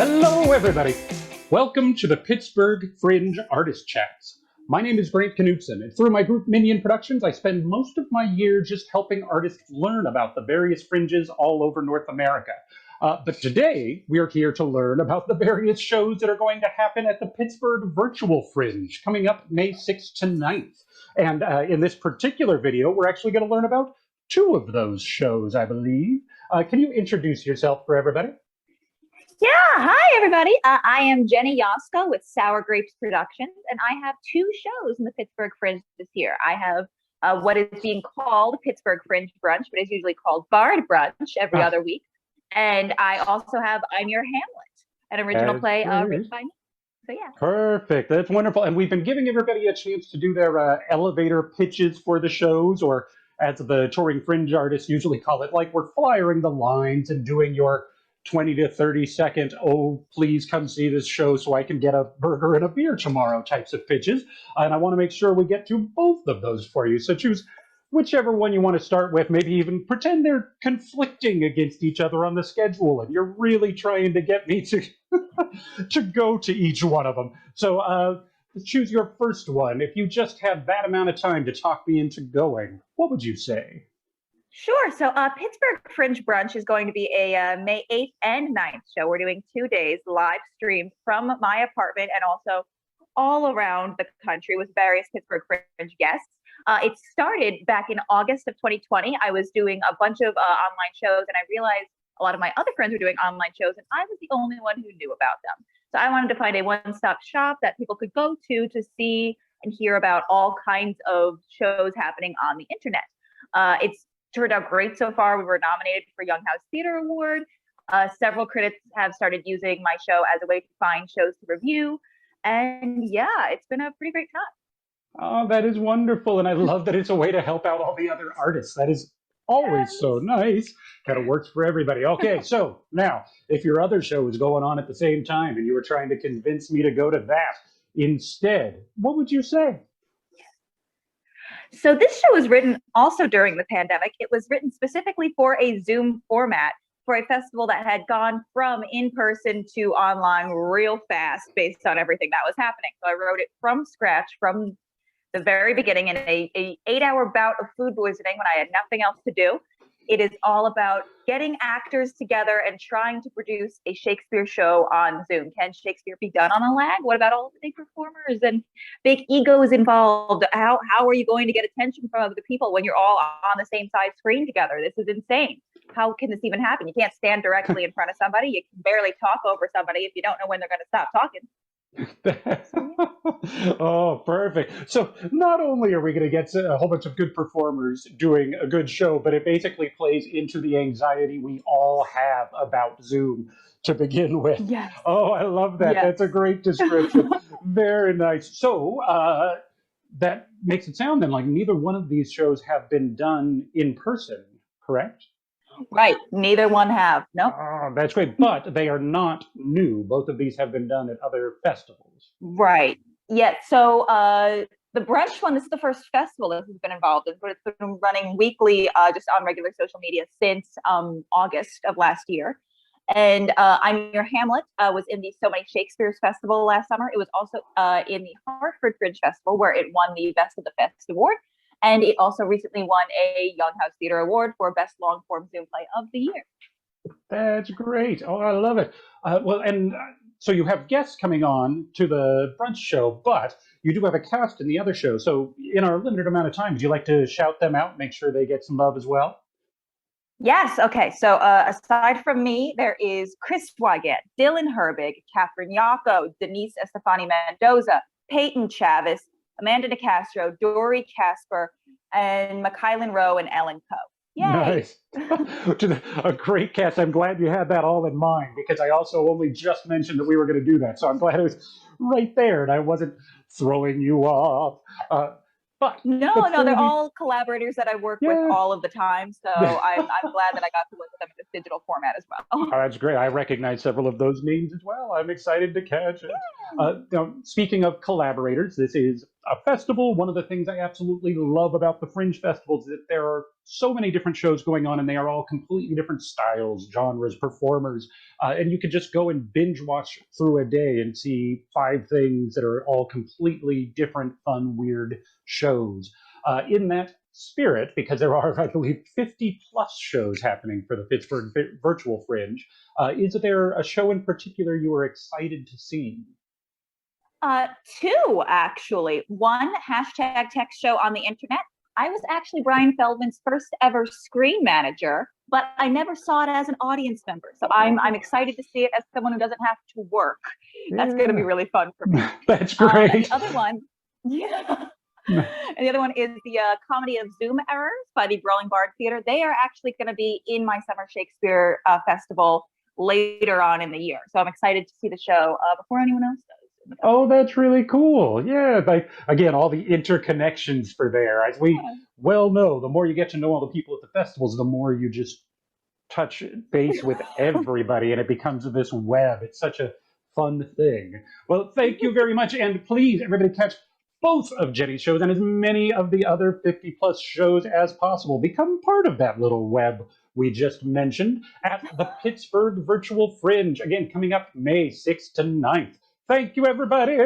Hello, everybody. Welcome to the Pittsburgh Fringe Artist Chats. My name is Grape Knutson, and through my group Minion Productions, I spend most of my year just helping artists learn about the various fringes all over North America. But today, we are here to learn about the various shows that are going to happen at the Pittsburgh Virtual Fringe, coming up May 6th to 9th. And in this particular video, we're actually going to learn about two of those shows, I believe. Can you introduce yourself for everybody? Yeah, hi everybody. I am Genny Yosco with Sour Grapes Productions, and I have two shows in the Pittsburgh Fringe this year. I have what is being called Pittsburgh Fringe Brunch, but is usually called Barred Brunch every other week. And I also have I'm Your Hamlet, an original play written by me. So yeah. Perfect. That's wonderful. And we've been giving everybody a chance to do their elevator pitches for the shows, or as the touring fringe artists usually call it, like we're flyering the lines and doing your 20 to 30 second, oh, please come see this show so I can get a burger and a beer tomorrow types of pitches. And I want to make sure we get to both of those for you. So choose whichever one you want to start with, maybe even pretend they're conflicting against each other on the schedule and you're really trying to get me to, to go to each one of them. So choose your first one. If you just have that amount of time to talk me into going, what would you say? Sure. So Pittsburgh Fringe Brunch is going to be a May 8th and 9th show. We're doing 2 days live streamed from my apartment and also all around the country with various Pittsburgh Fringe guests. It started back in August of 2020. I was doing a bunch of online shows, and I realized a lot of my other friends were doing online shows, and I was the only one who knew about them. So I wanted to find a one-stop shop that people could go to see and hear about all kinds of shows happening on the internet. It's turned out great so far. We were nominated for Young House Theater Award. Several critics have started using my show as a way to find shows to review. And yeah, it's been a pretty great time. Oh, that is wonderful. And I love that it's a way to help out all the other artists. That is always so nice. Kind of works for everybody. Okay, so now, if your other show is going on at the same time and you were trying to convince me to go to that instead, what would you say? So this show was written also during the pandemic. It was written specifically for a Zoom format for a festival that had gone from in-person to online real fast based on everything that was happening. So I wrote it from scratch, from the very beginning, in a 8-hour bout of food poisoning when I had nothing else to do. It is all about getting actors together and trying to produce a Shakespeare show on Zoom. Can Shakespeare be done on a lag? What about all the big performers and big egos involved? How are you going to get attention from the people when you're all on the same size screen together? This is insane. How can this even happen? You can't stand directly in front of somebody. You can barely talk over somebody if you don't know when they're going to stop talking. Oh, perfect. So not only are we going to get a whole bunch of good performers doing a good show, but it basically plays into the anxiety we all have about Zoom to begin with. Yes. Oh, I love that. Yes. That's a great description. Very nice. So that makes it sound then like neither one of these shows have been done in person, correct? Right. Neither one have. Nope. Oh, that's great. But they are not new. Both of these have been done at other festivals. Right. Yeah. So the Brunch one, this is the first festival that has been involved in, but it's been running weekly just on regular social media since August of last year. And I'm Your Hamlet was in the So Many Shakespeare's Festival last summer. It was also in the Hartford Fringe Festival, where it won the Best of the Fest award. And it also recently won a Young House Theater Award for Best Long Form Zoom Play of the Year. That's great. Oh, I love it. So you have guests coming on to the Brunch show, but you do have a cast in the other show. So in our limited amount of time, would you like to shout them out, make sure they get some love as well? Yes. Okay. So aside from me, there is Chris Wygant, Dylan Herbig, Catherine Yocco, Denise Estefani Mendoza, Peyton Chavis, Amanda DeCastro, Dory Casper, and McKylan Rowe and Ellen Coe. Yay. Nice. A great cast. I'm glad you had that all in mind, because I also only just mentioned that we were going to do that. So I'm glad it was right there and I wasn't throwing you off. But they're all collaborators that I work with all of the time. So I'm glad that I got to work with them in this digital format as well. Oh, that's great. I recognize several of those names as well. I'm excited to catch it. Now, speaking of collaborators, this is a festival. One of the things I absolutely love about the Fringe festivals is that there are so many different shows going on, and they are all completely different styles, genres, performers, and you could just go and binge watch through a day and see 5 things that are all completely different, fun, weird shows. In that spirit, because there are, I believe, 50 plus shows happening for the Pittsburgh Virtual Fringe, is there a show in particular you are excited to see? Uh, Two, actually. One, hashtag tech show on the internet. I was actually Brian Feldman's first ever screen manager, but I never saw it as an audience member. So I'm excited to see it as someone who doesn't have to work. That's going to be Yeah, really fun for me. that's And great. the other one, yeah. And the other one is the Comedy of Zoom Errors by the Brawling Bard Theater. They are actually going to be in my Summer Shakespeare Festival later on in the year. So I'm excited to see the show before anyone else does. Oh, that's really cool. Yeah, like again, all the interconnections for there. As we Yeah. well know, the more you get to know all the people at the festivals, the more you just touch base with everybody and it becomes this web. It's such a fun thing. Well, thank you very much. And please, everybody, catch both of Jenny's shows and as many of the other 50 plus shows as possible. Become part of that little web we just mentioned at the Pittsburgh Virtual Fringe. Again, coming up May 6th to 9th. Thank you, everybody.